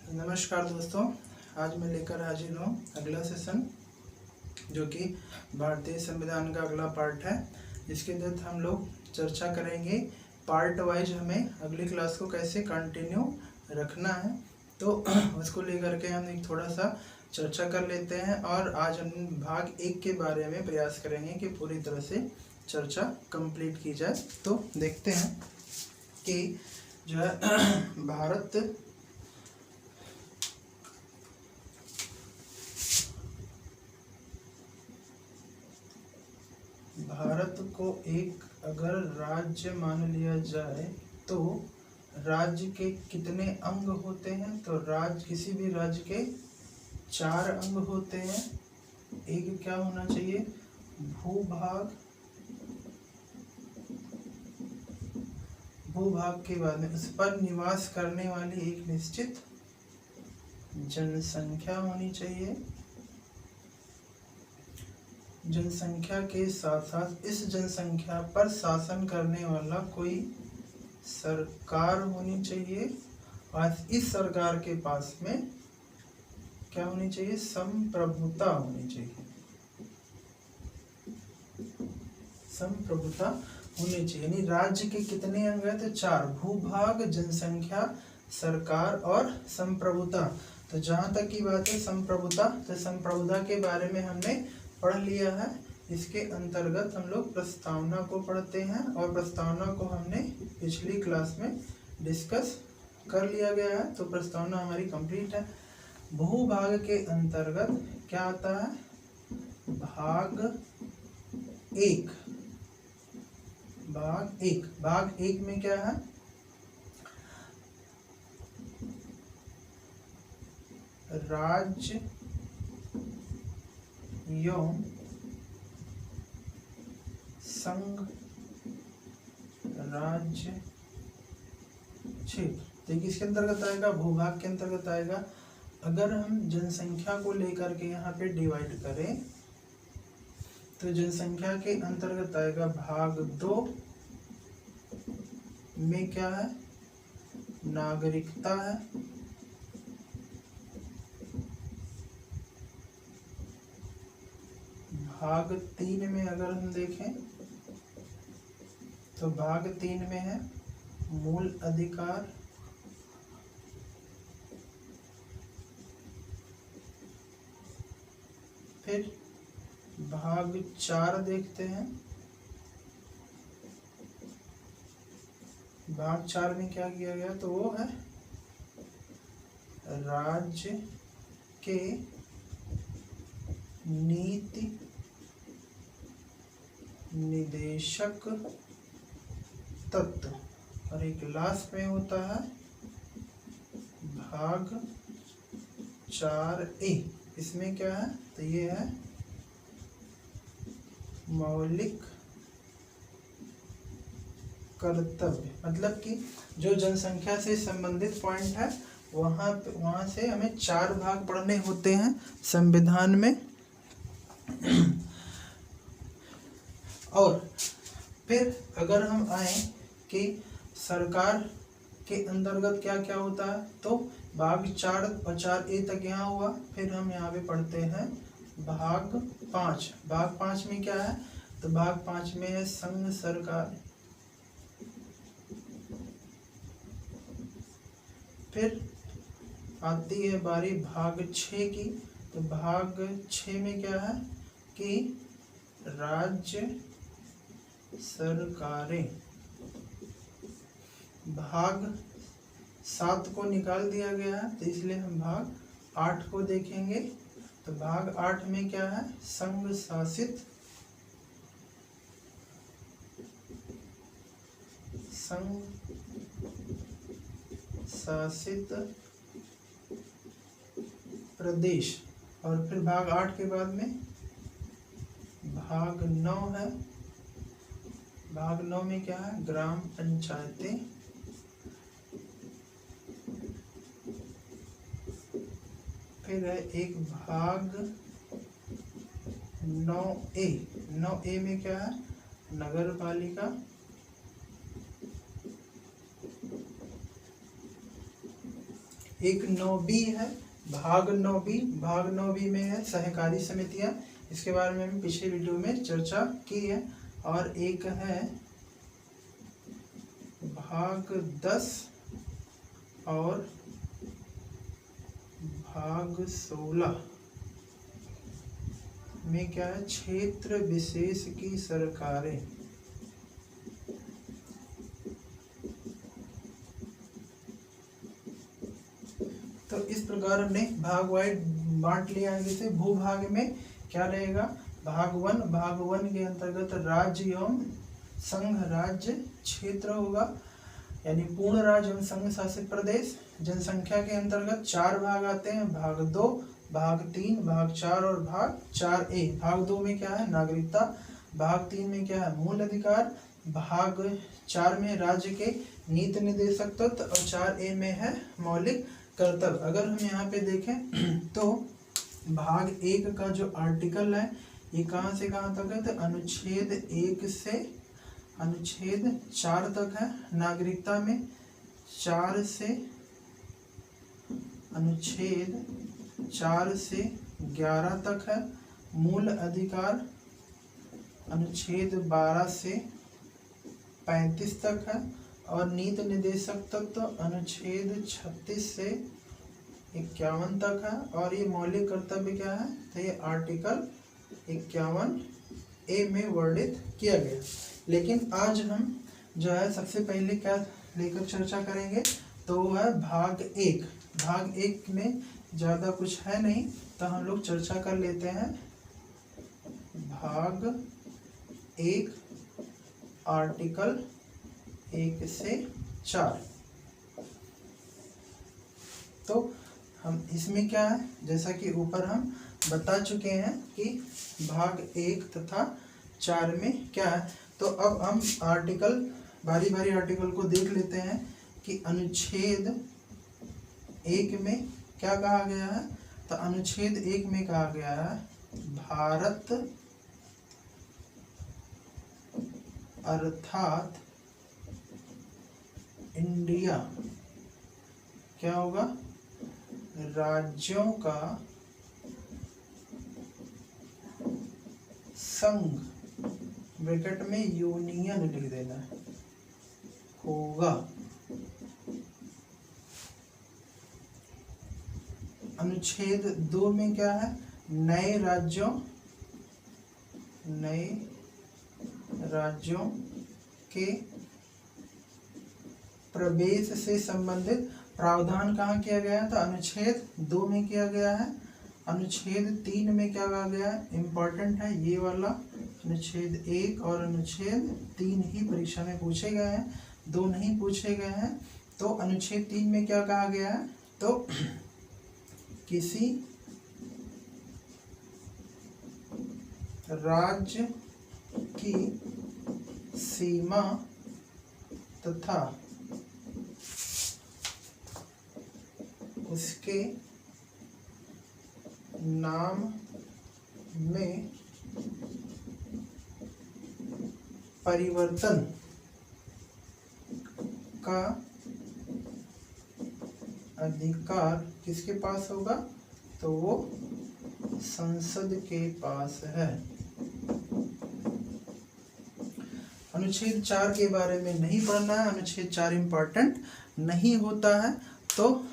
नमस्कार दोस्तों, आज मैं लेकर हाजिर हूँ अगला सेशन जो कि भारतीय संविधान का अगला पार्ट है, जिसके तहत हम लोग चर्चा करेंगे। पार्ट वाइज हमें अगली क्लास को कैसे कंटिन्यू रखना है, तो उसको लेकर के हम एक थोड़ा सा चर्चा कर लेते हैं। और आज हम भाग 1 के बारे में प्रयास करेंगे कि पूरी तरह से चर्चा कंप्लीट की जाए। तो देखते हैं कि जो है भारत को एक अगर राज्य मान लिया जाए तो राज्य के कितने अंग होते हैं? तो किसी भी राज्य के 4 अंग होते हैं। एक क्या होना चाहिए? भूभाग। भूभाग के बाद में उस पर निवास करने वाली एक निश्चित जनसंख्या होनी चाहिए। जनसंख्या के साथ साथ इस जनसंख्या पर शासन करने वाला कोई सरकार होनी चाहिए, और इस सरकार के पास में क्या होनी चाहिए? संप्रभुता होनी चाहिए। संप्रभुता होनी चाहिए। यानी राज्य के कितने अंग हैं? तो 4। भूभाग, जनसंख्या, सरकार और संप्रभुता। तो जहां तक की बात है संप्रभुता, तो संप्रभुता के बारे में हमने पढ़ लिया है। इसके अंतर्गत हम लोग प्रस्तावना को पढ़ते हैं, और प्रस्तावना को हमने पिछली क्लास में डिस्कस कर लिया गया है। तो प्रस्तावना हमारी कंप्लीट है। भूभाग के अंतर्गत क्या आता है? भाग 1। भाग 1 में क्या है? राज्य एवं संघ राज्य क्षेत्र। तो किसके अंतर्गत आएगा? भूभाग के अंतर्गत आएगा। अगर हम जनसंख्या को लेकर के यहाँ पे डिवाइड करें तो जनसंख्या के अंतर्गत आएगा भाग 2 में क्या है? नागरिकता है। भाग 3 में अगर हम देखें तो भाग 3 में है मूल अधिकार। फिर भाग 4 देखते हैं। भाग 4 में क्या किया गया? तो वो है राज्य के नीति निदेशक तत्व। और एक लास्ट में होता है भाग 4A। इसमें क्या है? तो ये है मौलिक कर्तव्य। मतलब कि जो जनसंख्या से संबंधित पॉइंट है वहां से हमें 4 भाग पढ़ने होते हैं संविधान में। और फिर अगर हम आए कि सरकार के अंतर्गत क्या क्या होता है, तो भाग 4 और 4A तक यहाँ हुआ। फिर हम यहाँ पे पढ़ते हैं भाग 5। भाग 5 में क्या है? तो भाग 5 में है संघ सरकार। फिर आती है बारी भाग 6 की। तो भाग 6 में क्या है कि राज्य सरकारें। भाग 7 को निकाल दिया गया है, तो इसलिए हम भाग 8 को देखेंगे। तो भाग 8 में क्या है? संघ शासित प्रदेश। और फिर भाग 8 के बाद में भाग 9 है। भाग 9 में क्या है? ग्राम पंचायतें। फिर है एक भाग 9A। 9A में क्या है? नगर पालिका। एक 9B है, भाग 9B में है सहकारी समितियां, इसके बारे में हम पिछले वीडियो में चर्चा की है। और एक है भाग 10 और भाग 16 में क्या है, क्षेत्र विशेष की सरकारें। तो इस प्रकार हमने भाग वाइज बांट लिया है। जैसे भूभाग में क्या रहेगा, भाग वन के अंतर्गत राज्य एवं संघ राज्य क्षेत्र होगा, यानी पूर्ण राज्य एवं संघ शासित प्रदेश। जनसंख्या के अंतर्गत 4 भाग आते हैं, भाग 2, भाग 3, भाग 4 और भाग 4A। भाग 2 में क्या है, नागरिकता। भाग 3 में क्या है, मूल अधिकार। भाग 4 में राज्य के नीति निर्देशक तत्व और 4A में है मौलिक कर्तव्य। अगर हम यहाँ पे देखें तो भाग 1 का जो आर्टिकल है ये कहाँ से कहाँ तक है, तो अनुच्छेद 1 से अनुच्छेद 4 तक है। नागरिकता में 4 से अनुच्छेद 4 से 11 तक है। मूल अधिकार अनुच्छेद 12 से 35 तक है। और नीति निर्देशक तत्व अनुच्छेद 36 से 51 तक है। और ये मौलिक कर्तव्य क्या है, तो ये आर्टिकल 51A में वर्णित किया गया। लेकिन आज हम जो है सबसे पहले क्या लेकर चर्चा करेंगे, तो वो है भाग 1। भाग 1 में ज़्यादा कुछ है नहीं, तो हम लोग चर्चा कर लेते हैं। भाग 1 आर्टिकल 1 से 4। तो हम इसमें क्या है, जैसा कि ऊपर हम बता चुके हैं कि भाग 1 तथा 4 में क्या है। तो अब हम आर्टिकल बारी बारी आर्टिकल को देख लेते हैं कि अनुच्छेद 1 में क्या कहा गया है। तो अनुच्छेद 1 में कहा गया है, भारत अर्थात इंडिया क्या होगा, राज्यों का संघ, ब्रैकेट में यूनियन लिख देना है, होगा। अनुच्छेद 2 में क्या है, नए राज्यों के प्रवेश से संबंधित प्रावधान कहाँ किया गया है, तो अनुच्छेद 2 में किया गया है। अनुच्छेद 3 में क्या कहा गया है, इम्पोर्टेंट है ये वाला, अनुच्छेद 1 और अनुच्छेद 3 ही परीक्षा में पूछे गए हैं, 2 नहीं पूछे गए हैं। तो अनुच्छेद 3 में क्या कहा गया है, तो किसी राज्य की सीमा तथा उसके नाम में परिवर्तन का अधिकार किसके पास होगा, तो वो संसद के पास है। अनुच्छेद 4 के बारे में नहीं पढ़ना है, अनुच्छेद 4 इम्पोर्टेंट नहीं होता है। तो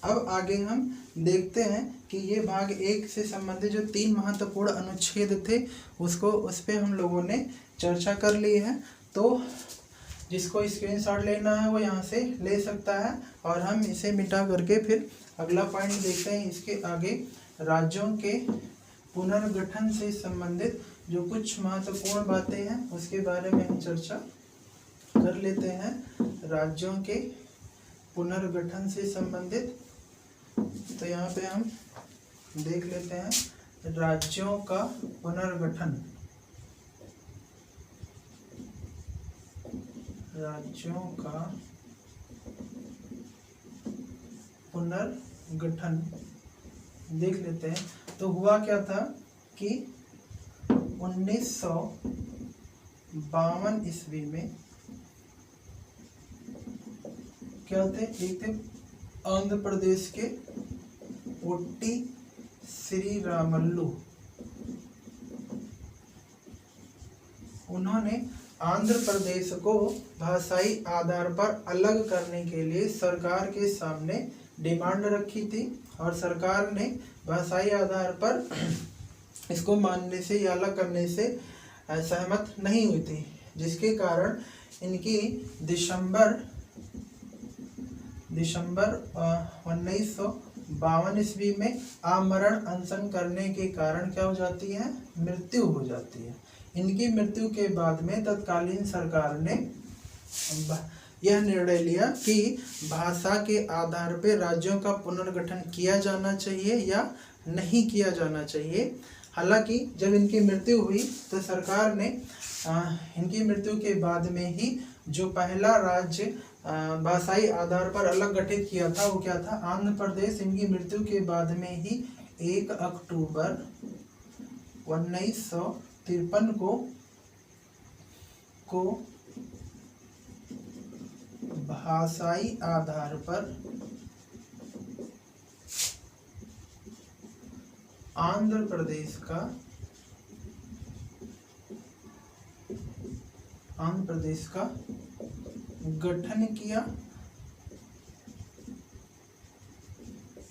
अब आगे हम देखते हैं कि ये भाग 1 से संबंधित जो 3 महत्वपूर्ण अनुच्छेद थे उस पे हम लोगों ने चर्चा कर ली है। तो जिसको स्क्रीनशॉट लेना है वो यहाँ से ले सकता है, और हम इसे मिटा करके फिर अगला पॉइंट देखते हैं। इसके आगे राज्यों के पुनर्गठन से संबंधित जो कुछ महत्वपूर्ण बातें हैं उसके बारे में हम चर्चा कर लेते हैं। राज्यों के पुनर्गठन से संबंधित, तो यहाँ पे हम देख लेते हैं राज्यों का पुनर्गठन। राज्यों का पुनर्गठन देख लेते हैं। तो हुआ क्या था कि 1952 ईस्वी में क्या थे, एक थे आंध्र प्रदेश के पोट्टी श्रीरामल्लू, उन्होंने आंध्र प्रदेश को भाषाई आधार पर अलग करने के लिए सरकार के सामने डिमांड रखी थी और सरकार ने भाषाई आधार पर इसको मानने से या अलग करने से सहमत नहीं हुई थी, जिसके कारण इनकी दिसंबर 1952 ईस्वी में आमरण अनशन करने के कारण क्या हो जाती है, मृत्यु हो जाती है। इनकी मृत्यु के बाद में तत्कालीन सरकार ने यह निर्णय लिया कि भाषा के आधार पर राज्यों का पुनर्गठन किया जाना चाहिए या नहीं किया जाना चाहिए। हालांकि जब इनकी मृत्यु हुई तो सरकार ने इनकी मृत्यु के बाद में ही जो पहला राज्य भाषाई आधार पर अलग गठित किया था वो क्या था, आंध्र प्रदेश। इनकी मृत्यु के बाद में ही 1 अक्टूबर 1953 को भाषाई आधार पर आंध्र प्रदेश का गठन किया।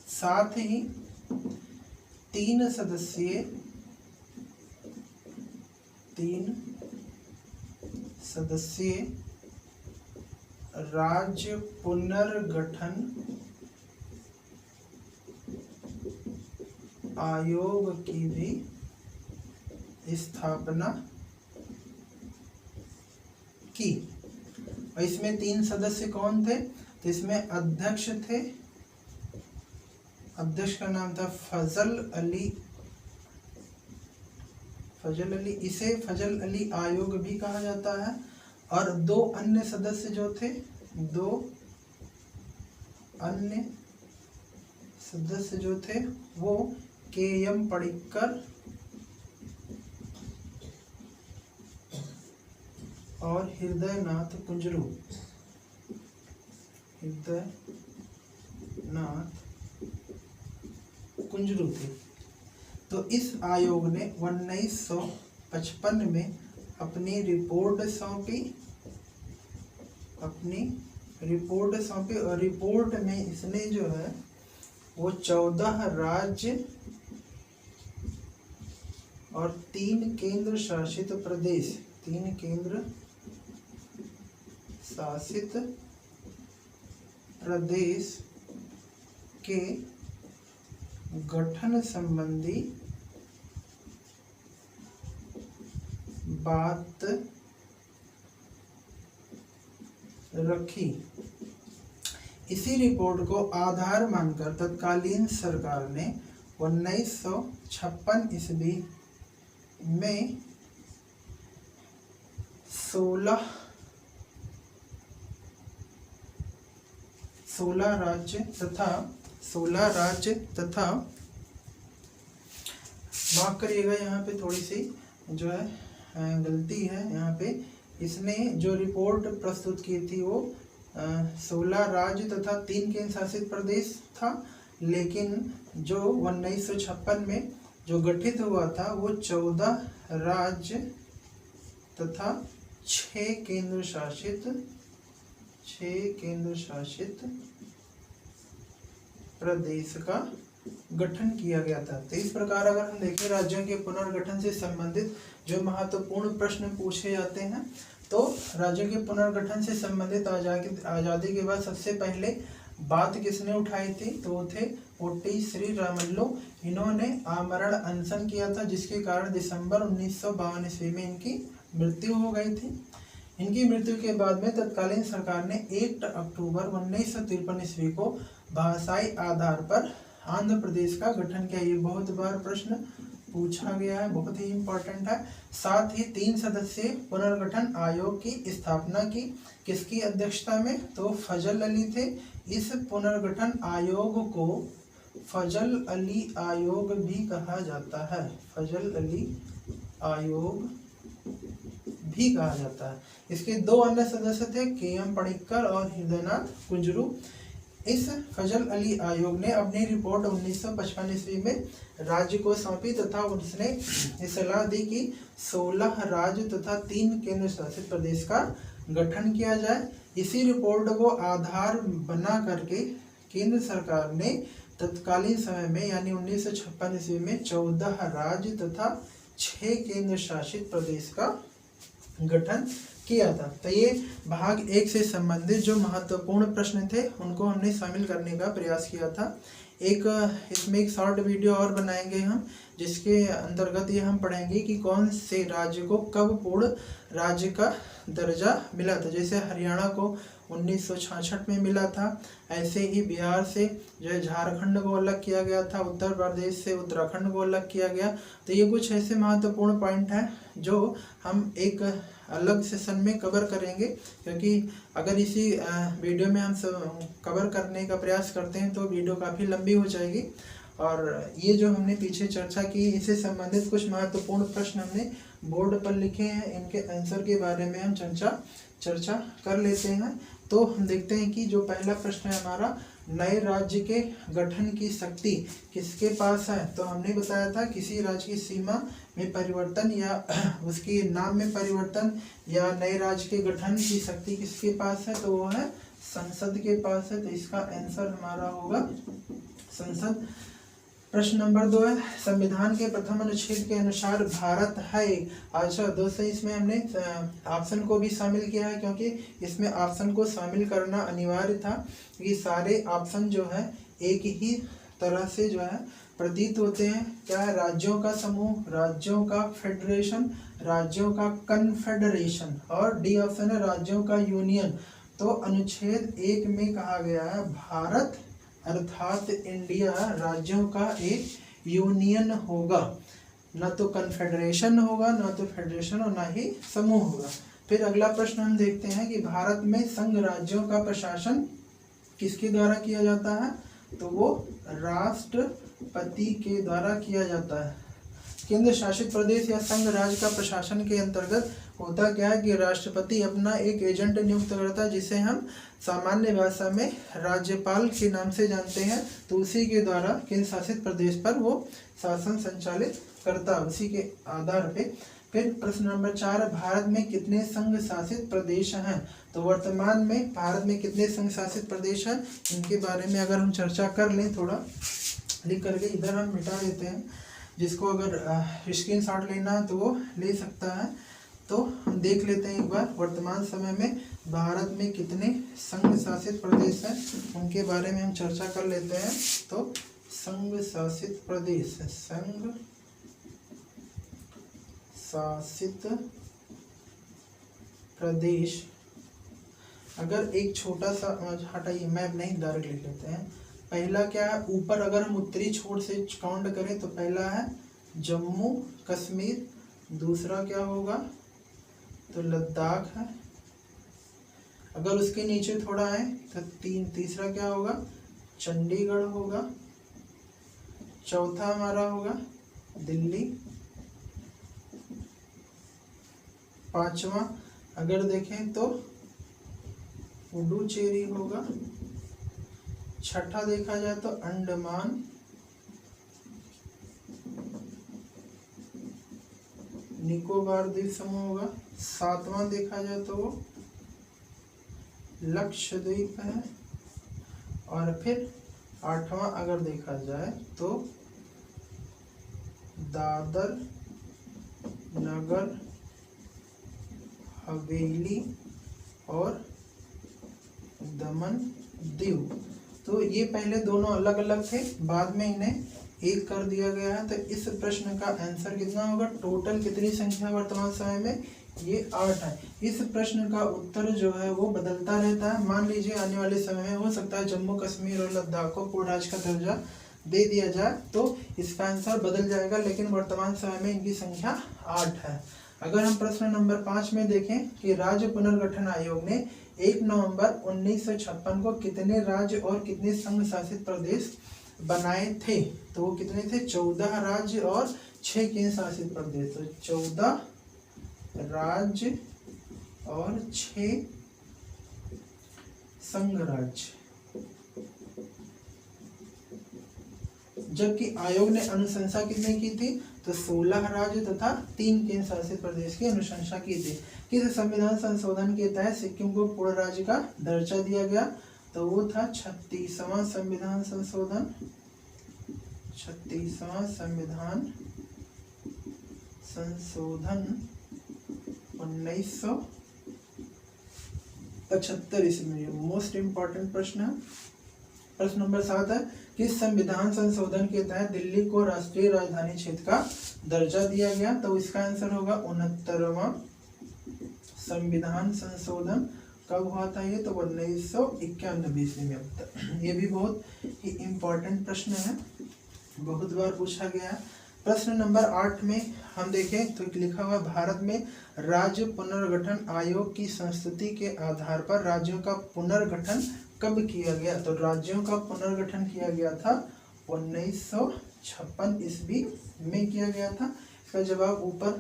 साथ ही 3 सदस्यीय राज्य पुनर्गठन आयोग की भी स्थापना की। और इसमें 3 सदस्य कौन थे, तो इसमें अध्यक्ष थे, अध्यक्ष का नाम था फजल अली। इसे फजल अली आयोग भी कहा जाता है। और 2 अन्य सदस्य जो थे, 2 अन्य सदस्य जो थे वो KM पडिक्कर और हृदयनाथ कुंजरू थे। तो इस आयोग ने 1955 में अपनी रिपोर्ट सौंपी और रिपोर्ट में इसने जो है वो 14 राज्य और 3 केंद्र शासित प्रदेश के गठन संबंधी बात रखी। इसी रिपोर्ट को आधार मानकर तत्कालीन सरकार ने 1956 ईस्वी में 16 राज्य तथा माफ करिएगा, यहाँ पे थोड़ी सी जो है गलती है। यहाँ पे इसने जो रिपोर्ट प्रस्तुत की थी वो 16 राज्य तथा 3 केंद्र शासित प्रदेश था, लेकिन जो 1956 में जो गठित हुआ था वो 14 राज्य तथा 6 केंद्र शासित प्रदेश का गठन किया गया था। तो इस प्रकार अगर हम देखें राज्यों के पुनर्गठन से संबंधित जो महत्वपूर्ण प्रश्न पूछे जाते हैं, तो राज्यों के पुनर्गठन से संबंधित आज़ादी के बाद सबसे पहले बात किसने उठाई थी, तो वो थे पोट्टी श्रीरामल्लू। इन्होंने आमरण अनशन किया था, जिसके कारण दिसंबर 1952 ईस्वी में इनकी मृत्यु हो गई थी। इनकी मृत्यु के बाद में तत्कालीन सरकार ने 1 अक्टूबर 1953 ईस्वी को भाषाई आधार पर आंध्र प्रदेश का गठन किया। ये बहुत बार प्रश्न पूछा गया है, बहुत ही इम्पोर्टेंट है। साथ ही 3 सदस्यीय पुनर्गठन आयोग की स्थापना की। किसकी अध्यक्षता में, तो फजल अली थे। इस पुनर्गठन आयोग को फजल अली आयोग भी कहा जाता है, फजल अली आयोग भी कहा जाता है। इसके 2 अन्य सदस्य थे, KM पडिक्कर और हृदयनाथ कुंजरू। इस फजल अली आयोग ने अपनी रिपोर्ट 1955 ईस्वी में राज्य को सौंपी तथा उसने सलाह दी कि 16 राज्य तथा 3 केंद्र शासित प्रदेश का गठन किया जाए। इसी रिपोर्ट को आधार बना करके केंद्र सरकार ने तत्कालीन समय में यानी 1956 ईस्वी में 14 राज्य तथा 6 केंद्र शासित प्रदेश का गठन किया था। तो ये भाग 1 से संबंधित जो महत्वपूर्ण प्रश्न थे उनको हमने शामिल करने का प्रयास किया था। इसमें एक शॉर्ट वीडियो और बनाएंगे हम, जिसके अंतर्गत ये हम पढ़ेंगे कि कौन से राज्य को कब पूर्ण राज्य का दर्जा मिला था। जैसे हरियाणा को 1966 में मिला था, ऐसे ही बिहार से जो है झारखंड को अलग किया गया था, उत्तर प्रदेश से उत्तराखंड को अलग किया गया। तो ये कुछ ऐसे महत्वपूर्ण पॉइंट हैं जो हम एक अलग सेशन में कवर करेंगे, क्योंकि अगर इसी वीडियो में हम कवर करने का प्रयास करते हैं तो वीडियो काफ़ी लंबी हो जाएगी। और ये जो हमने पीछे चर्चा की, इससे संबंधित कुछ महत्वपूर्ण प्रश्न हमने बोर्ड पर लिखे हैं, इनके आंसर के बारे में हम चर्चा कर लेते हैं। तो हम देखते हैं कि जो पहला प्रश्न है हमारा, नए राज्य के गठन की शक्ति किसके पास है। तो हमने बताया था किसी राज्य की सीमा में परिवर्तन या उसके नाम में परिवर्तन या नए राज्य के गठन की शक्ति किसके पास है, तो वो है संसद के पास है। तो इसका आंसर हमारा होगा संसद। प्रश्न नंबर 2 है, संविधान के प्रथम अनुच्छेद के अनुसार भारत है। अच्छा दोस्तों, इसमें हमने ऑप्शन को भी शामिल किया है, क्योंकि इसमें ऑप्शन को शामिल करना अनिवार्य था कि सारे ऑप्शन जो है एक ही तरह से जो है प्रतीत होते हैं। क्या है, राज्यों का समूह, राज्यों का फेडरेशन, राज्यों का कन्फेडरेशन, और डी ऑप्शन है राज्यों का यूनियन। तो अनुच्छेद 1 में कहा गया है भारत अर्थात इंडिया राज्यों का एक यूनियन होगा, न तो कन्फेडरेशन होगा, न तो फेडरेशन और न ही समूह होगा। फिर अगला प्रश्न हम देखते हैं कि भारत में संघ राज्यों का प्रशासन किसके द्वारा किया जाता है, तो वो राष्ट्रपति के द्वारा किया जाता है। केंद्र शासित प्रदेश या संघ राज्य का प्रशासन के अंतर्गत होता क्या है कि राष्ट्रपति अपना एक एजेंट नियुक्त करता है, जिसे हम सामान्य भाषा में राज्यपाल के नाम से जानते हैं। तो उसी के द्वारा केंद्र शासित प्रदेश पर वो शासन संचालित करता है, उसी के आधार पे। फिर प्रश्न नंबर 4, भारत में कितने संघ शासित प्रदेश हैं। तो वर्तमान में भारत में कितने संघ शासित प्रदेश हैं, इनके बारे में अगर हम चर्चा कर लें, थोड़ा लिख करके इधर हम मिटा देते हैं, जिसको अगर स्क्रीनशॉट लेना तो वो ले सकता है। तो हम देख लेते हैं एक बार वर्तमान समय में भारत में कितने संघ शासित प्रदेश हैं, उनके बारे में हम चर्चा कर लेते हैं। तो संघ शासित प्रदेश, संघ शासित प्रदेश, अगर एक छोटा सा हटाइए, मैप नहीं डायरेक्ट लिख लेते हैं। पहला क्या है, ऊपर अगर हम उत्तरी छोर से काउंट करें तो पहला है जम्मू कश्मीर, दूसरा क्या होगा तो लद्दाख है। अगर उसके नीचे थोड़ा है तो तीसरा क्या होगा, चंडीगढ़ होगा। चौथा हमारा होगा दिल्ली। पांचवा अगर देखें तो पुडुचेरी होगा। छठा देखा जाए तो अंडमान। निकोबार द्वीप समूह होगा। सातवां देखा जाए तो वो लक्षद्वीप है। और फिर आठवां अगर देखा जाए तो दादर नगर हवेली और दमन दीव। तो ये पहले दोनों अलग अलग थे, बाद में इन्हें एक कर दिया गया है। तो इस प्रश्न का आंसर कितना होगा, टोटल कितनी संख्या वर्तमान समय में, ये 8 है। इस प्रश्न का उत्तर जो है वो बदलता रहता है। मान लीजिए आने वाले समय में हो सकता है जम्मू कश्मीर और लद्दाख को पूर्ण राज्य का दर्जा दे दिया जाए, तो इसका आंसर बदल जाएगा, लेकिन वर्तमान समय में इनकी संख्या 8 है। अगर हम प्रश्न नंबर 5 में देखें कि राज्य पुनर्गठन आयोग ने 1 नवंबर 1956 को कितने राज्य और कितने संघ शासित प्रदेश बनाए थे, तो वो कितने थे, 14 राज्य और 6 केंद्र शासित प्रदेश। तो 14 राज्य और 6 संघ राज्य। जबकि आयोग ने अनुशंसा कितने की थी, तो 16 राज्य तथा 3 केंद्र शासित प्रदेश की अनुशंसा की थी। किस संविधान संशोधन के तहत सिक्किम को पूर्ण राज्य का दर्जा दिया गया, तो वो था 36वां संविधान संशोधन, 36वां संविधान संशोधन 1975 ईस्वी में। मोस्ट इंपॉर्टेंट प्रश्न है। प्रश्न नंबर 7 है, किस संविधान संशोधन के तहत दिल्ली को राष्ट्रीय राजधानी क्षेत्र का दर्जा दिया गया, तो इसका आंसर होगा 69वां संविधान संशोधन। कब हुआ था ये, तो 1991 ईस्वी में। ये भी बहुत ही इम्पोर्टेंट प्रश्न है, बहुत बार पूछा गया है। प्रश्न नंबर 8 में हम देखें तो लिखा हुआ, भारत में राज्य पुनर्गठन आयोग की संस्तुति के आधार पर राज्यों का पुनर्गठन कब किया गया, तो राज्यों का पुनर्गठन किया गया था 1956 ईस्वी में किया गया था। इसका जवाब ऊपर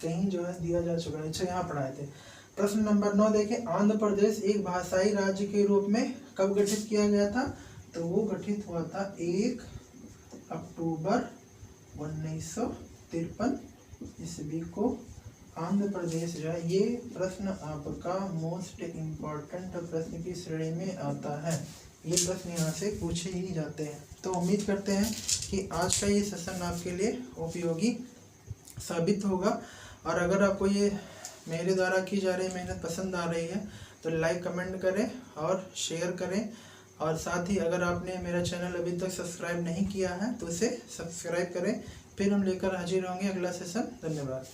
कहीं जो है दिया जा चुका है, अच्छा यहाँ पढ़ाए थे। प्रश्न नंबर 9 देखें, आंध्र प्रदेश एक भाषाई राज्य के रूप में कब गठित किया गया था, तो वो गठित हुआ था 1 अक्टूबर 1953 ईस्वी को आंध्र प्रदेश जो है। ये प्रश्न आपका मोस्ट इम्पॉर्टेंट प्रश्न की श्रेणी में आता है, ये प्रश्न यहाँ से पूछे ही जाते हैं। तो उम्मीद करते हैं कि आज का ये सेशन आपके लिए उपयोगी साबित होगा, और अगर आपको ये मेरे द्वारा की जा रही मेहनत पसंद आ रही है तो लाइक कमेंट करें और शेयर करें, और साथ ही अगर आपने मेरा चैनल अभी तक सब्सक्राइब नहीं किया है तो इसे सब्सक्राइब करें। फिर हम लेकर हाजिर होंगे अगला सेशन। धन्यवाद।